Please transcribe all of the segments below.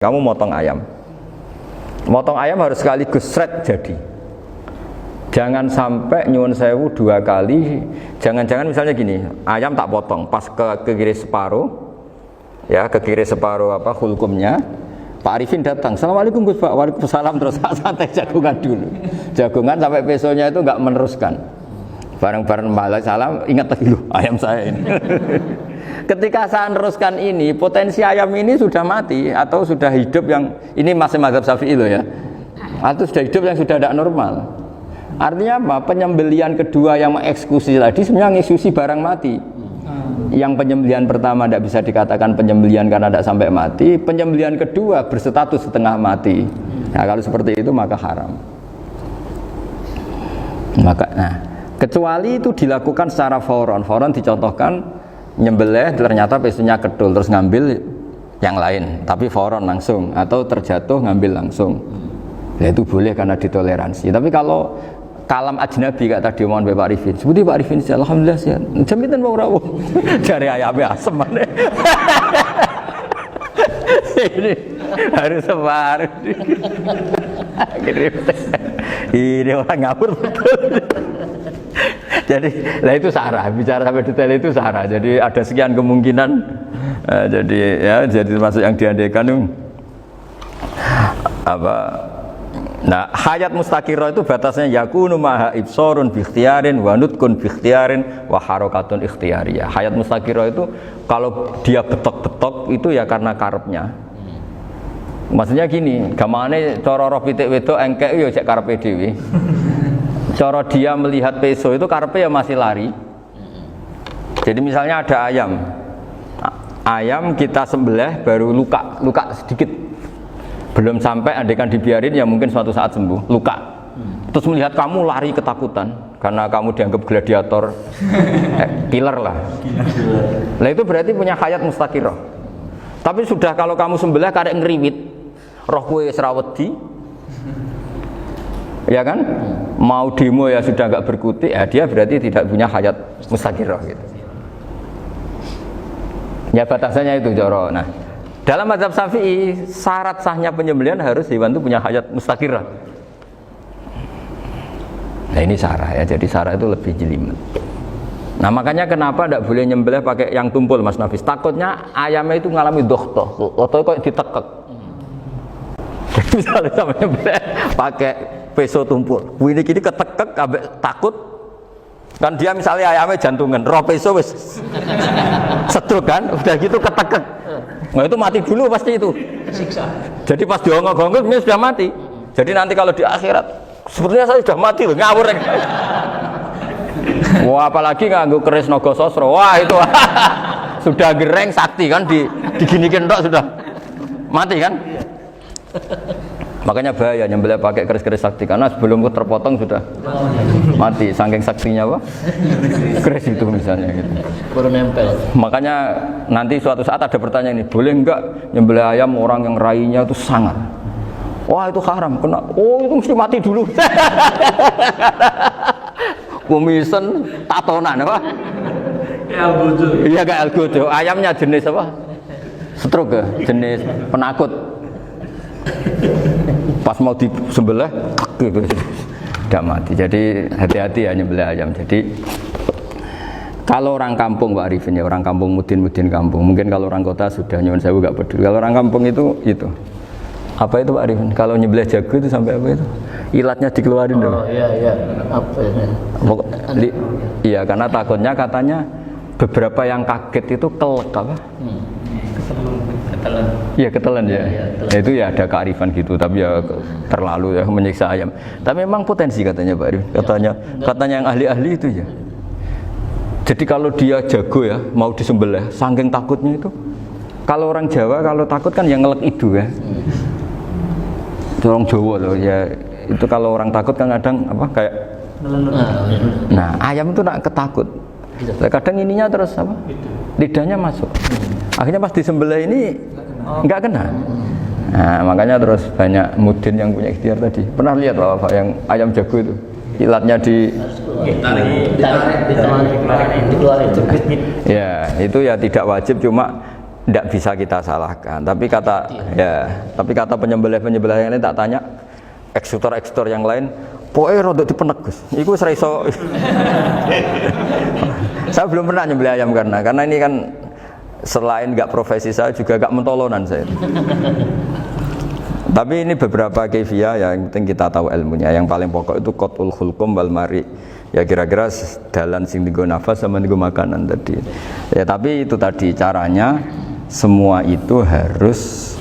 Kamu motong ayam. Motong ayam harus sekaligus sret jadi. Jangan sampai nyuwun sewu 2 kali. Jangan-jangan misalnya gini, ayam tak potong, pas ke kiri separuh, ya ke kiri separuh apa hulkumnya. Pak Arifin datang, Assalamualaikum Gus Pak, Waalaikumsalam, terus santai jagungan dulu. Jagungan sampai besoknya itu nggak meneruskan. Bareng-bareng malah salam, ingat lagi loh ayam saya ini. Ketika saya meneruskan ini, potensi ayam ini sudah mati atau sudah hidup yang ini masih mazhab Syafi'i loh ya. Atau sudah hidup yang sudah tidak normal. Artinya apa? Penyembelian kedua yang mengeksekusi tadi sebenarnya mengeksekusi barang mati. Yang penyembelian pertama tidak bisa dikatakan penyembelian karena tidak sampai mati. Penyembelian kedua berstatus setengah mati. Nah, kalau seperti itu maka haram. Kecuali itu dilakukan secara fauron. Fauron dicontohkan nyembelih ternyata pesunya kedul terus ngambil yang lain, tapi fauron langsung atau terjatuh ngambil langsung. Ya itu boleh karena ditoleransi. Tapi kalau kalam ajnabi kayak tadi omongan Pak Arifin, seperti Pak Arifin sih, alhamdulillah sehat. Jaminan mau rawuh dari ayamnya asem mana? Ini harus sebar. Ini orang ngawur betul. Jadi, lah itu sarah. Bicara sampai detail itu sarah. Jadi ada sekian kemungkinan. Jadi termasuk yang diandaikan apa? Nah, hayat mustaqirah itu batasnya yakunu maha ibsorun bi ikhtiarin wa nutkun bi ikhtiarin wa harakatun ikhtiyariyah. Hayat mustaqirah itu kalau dia betok-betok itu ya karena karepnya. Maksudnya gini, gamane cara roh pitik wedok engkek ya cek karepe dhewe. Cara dia melihat peso itu karepe ya masih lari. Jadi misalnya ada ayam. Ayam kita sembelih baru luka sedikit. Belum sampai andaikan dibiarin ya mungkin suatu saat sembuh, luka. Terus melihat kamu lari ketakutan karena kamu dianggap gladiator, killer lah. Lah itu berarti punya hayat mustaqirah. Tapi sudah kalau kamu sembelih karek ngeriwit, roh kowe wis ra wedi. Ya kan? Mau demo ya sudah enggak berkutik, ya dia berarti tidak punya hayat mustaqirah gitu. Ya batasannya itu Joro. Nah, dalam mazhab Syafi'i syarat sahnya penyembelihan harus hewan itu punya hayat mustaqirah. Nah ini sarah ya, jadi sarah itu lebih jelimet. Nah makanya kenapa tidak boleh nyembelih pakai yang tumpul Mas Nafis? Takutnya ayamnya itu mengalami dohtoh atau kok ditekek. Jadi misalnya sama nyembelih pakai peso tumpul, ini kini ketekek, takut kan dia misalnya ayamnya jantungan, roh peso wis sedruk kan, udah gitu ketekek. Nah itu mati dulu pasti itu. Siksa. Jadi pas diongok-ongok ini sudah mati. Jadi nanti kalau di akhirat, sepertinya saya sudah mati loh, ngawur. Wah apalagi nganggo keris naga sosro, wah itu sudah gereng sakti kan diginikin tok sudah mati kan. Makanya bahaya nyembelih pakai keris-keris sakti karena sebelum terpotong sudah mati saking saktinya apa? Keris itu misalnya gitu. Baru nempel. Makanya nanti suatu saat ada pertanyaan ini, boleh enggak nyembelih ayam orang yang rainya itu sangat? Wah itu haram, kena. Oh itu mesti mati dulu. Kumisen tatonan apa? Kayak algojo. Iya kayak algojo. Ayamnya jenis apa? Stroke ya? Jenis penakut. Pas mau disembelih gitu tidak mati. Jadi hati-hati ya nyembelih ayam. Jadi kalau orang kampung Pak Arifin ya, orang kampung mudin kampung. Mungkin kalau orang kota sudah nyuwun sewu enggak peduli. Kalau orang kampung itu apa itu Pak Arifin? Kalau nyembelih jago itu sampai apa itu? Ilatnya dikeluarin dong. Oh iya. Apa ini? Iya karena takutnya katanya beberapa yang kaget itu kelek apa? Ketelan. Iya ketelan ya. Ya itu ya ada kearifan gitu, tapi ya terlalu ya menyiksa ayam. Tapi memang potensi katanya Pak Arif. Katanya yang ahli-ahli itu ya. Jadi kalau dia jago ya mau disembelih, saking takutnya itu. Kalau orang Jawa kalau takut kan yang ngelek idu ya. Orang Jawa loh ya. Itu kalau orang takut kan kadang apa kayak. Nah ayam itu nak ketakut. Kadang ininya terus apa? Lidahnya masuk. Akhirnya pas disembelih ini enggak kena. Nah, makanya terus banyak mudin yang punya ikhtiar tadi. Pernah lihat Bapak yang ayam jago itu? Ilatnya dikeluarin. Ya, itu ya tidak wajib cuma tidak bisa kita salahkan. Tapi kata penyembelih-penyembelih yang lain tak tanya, eksekutor yang lain, pokoknya rodok dipenegus. Iku seraiso. Saya belum pernah nyembelih ayam karena ini kan selain nggak profesi saya juga nggak mentolonan saya. Tapi ini beberapa kefiah ya, yang penting kita tahu ilmunya. Yang paling pokok itu qatul khulqum wal mari. Ya kira-kira dalan sing digo nafas sama digo makanan tadi. Ya tapi itu tadi caranya semua itu harus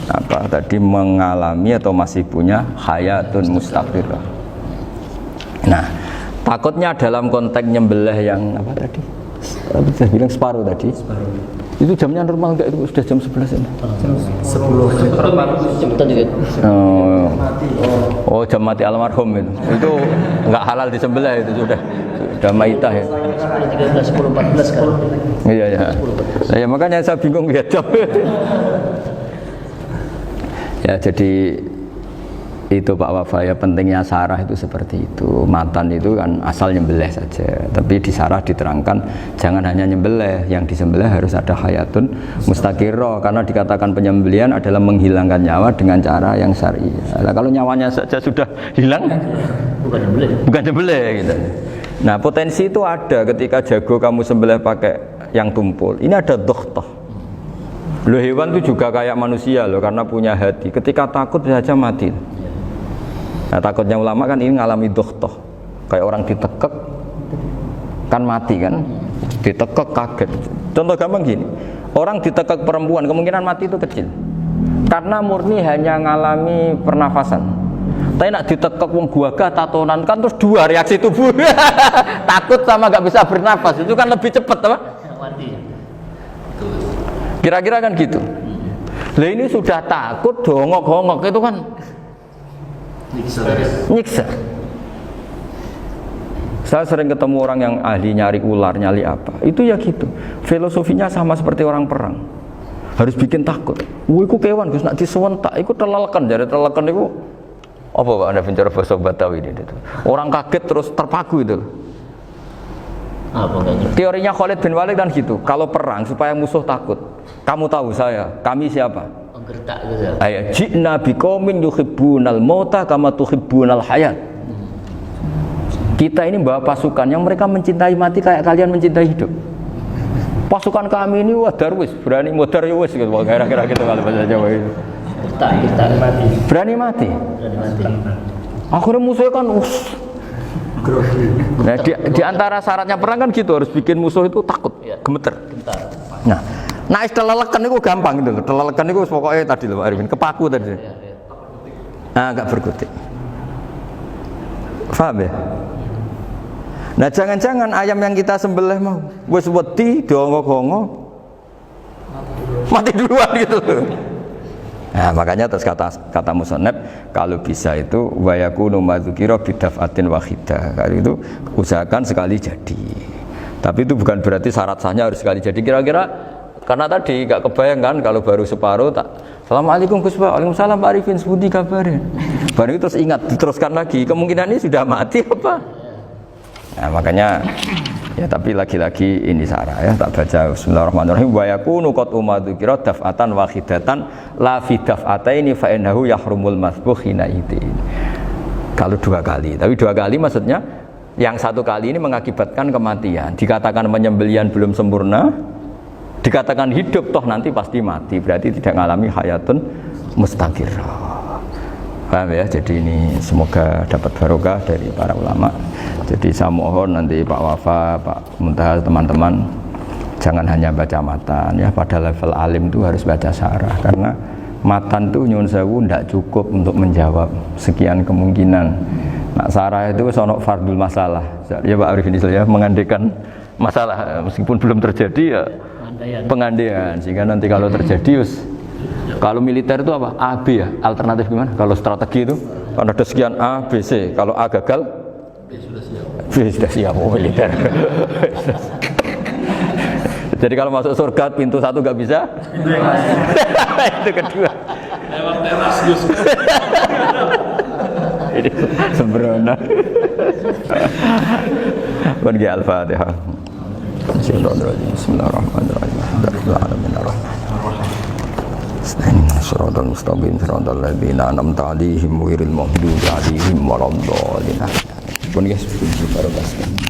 mengalami atau masih punya hayatun mustaqirah. Nah, takutnya dalam konteks nyembelih yang apa tadi? Saya bilang separuh tadi. Itu jamnya normal enggak, itu sudah jam 11 ini? Jam 10 jam juga. Oh, jam mati almarhum itu. Itu enggak halal disembelih itu sudah maitah ya. 10.14 kan. Iya. Ya makanya saya bingung lihat jam. Ya jadi itu Pak Wafa ya, pentingnya sarah itu seperti itu. Matan itu kan asal nyembelih saja, tapi di sarah diterangkan jangan hanya nyembelih, yang disembelih harus ada hayatun mustaqirah, karena dikatakan penyembelihan adalah menghilangkan nyawa dengan cara yang syar'i. Nah, kalau nyawanya saja sudah hilang bukan nyembelih gitu. Nah, potensi itu ada ketika jago kamu sembelih pakai yang tumpul. Ini ada doktoh. Loh, hewan itu juga kayak manusia loh, karena punya hati. Ketika takut bisa saja mati. Nah, takutnya ulama kan ini ngalami dohtoh, kayak orang ditekek kan mati kan, ditekek kaget. Contoh gampang gini, orang ditekek perempuan kemungkinan mati itu kecil, karena murni hanya ngalami pernafasan. Tapi nak ditekek wong gagah tatonan kan terus dua reaksi tubuh, takut sama gak bisa bernafas, itu kan lebih cepat apa? Mati. Kira-kira kan gitu. Lah ini sudah takut dongok-dongok itu kan nyiksa. Saya sering ketemu orang yang ahli nyari ular, nyari apa. Itu ya gitu. Filosofinya sama seperti orang perang. Harus bikin takut. Iku kewan Gus nak disewentak, iku telelekan, jadi telelekan iku apa Pak Anda bicara bahasa Batawi ini itu. Orang kaget terus terpaku itu. Teorinya Khalid bin Walid kan gitu. Kalau perang supaya musuh takut. Kamu tahu kami siapa? Ayat jina biqaumin yuhibbunal mauta kama tuhibbunal hayat. Kita ini bawa pasukan yang mereka mencintai mati kayak kalian mencintai hidup. Pasukan kami ini wah darwis, berani modar ya wis gitu, kira-kira gitu kalau bahasa Jawa itu. Kita mati. Berani mati. Akhirnya musuhnya kan nah, di antara syaratnya perang kan gitu, harus bikin musuh itu takut, gemeter. Nah, telelekan itu gampang gitu. Telelekan itu pokoknya tadi loh Pak Arifin, kepaku tadi. Agak berkutik. Paham ya? Nah, jangan-jangan ayam yang kita sembelih mau wis wedi dongok-dongok mati duluan gitu. Nah, makanya terus kata musannaf kalau bisa itu wa yakunu madzukira bidafatin wahidah. Kalau itu usahakan sekali jadi. Tapi itu bukan berarti syarat sahnya harus sekali jadi. Kira-kira karena tadi gak kebayang kan kalau baru separuh tak Assalamualaikum Gus Pak, Waalaikumsalam Pak Arifin, sebuti kabarnya. Baru itu terus ingat, diteruskan lagi, kemungkinan ini sudah mati apa? Nah makanya ya tapi lagi-lagi ini sarah ya, tak baca Bismillahirrahmanirrahim wa yakunu qad umadukira daf'atan wahidatan la fi daf'ataini fa innahu yahrumul masbuh hina idin. Kalau dua kali, tapi dua kali maksudnya yang satu kali ini mengakibatkan kematian. Dikatakan penyembelihan belum sempurna, dikatakan hidup toh nanti pasti mati, berarti tidak mengalami hayatun mustaqirah. Paham ya? Jadi ini semoga dapat barokah dari para ulama. Jadi saya mohon nanti Pak Wafa, Pak Muntaha, teman-teman jangan hanya baca matan ya, pada level alim itu harus baca syarah, karena matan itu nyuwun sewu tidak cukup untuk menjawab sekian kemungkinan. Nah, syarah itu sono fardul masalah. Ya Pak Arifin ya, mengandaikan masalah meskipun belum terjadi ya pengandaian, sehingga nanti kalau terjadi kalau militer itu apa? A, B ya, alternatif gimana? Kalau strategi itu kan ada sekian A, B, C, kalau A gagal B sudah siap, oh militer. Jadi kalau masuk surga pintu satu nggak bisa itu kedua lewat teras Gus. Ini sembrono. Bagi Al-Fatihah. Bismillahirrahmanirrahim. Bismillahirrahmanirrahim. Shiratal mustaqim shiratal ladzina an'amta 'alaihim ghairil maghdubi 'alaihim waladdallin. Pun guys, barokah.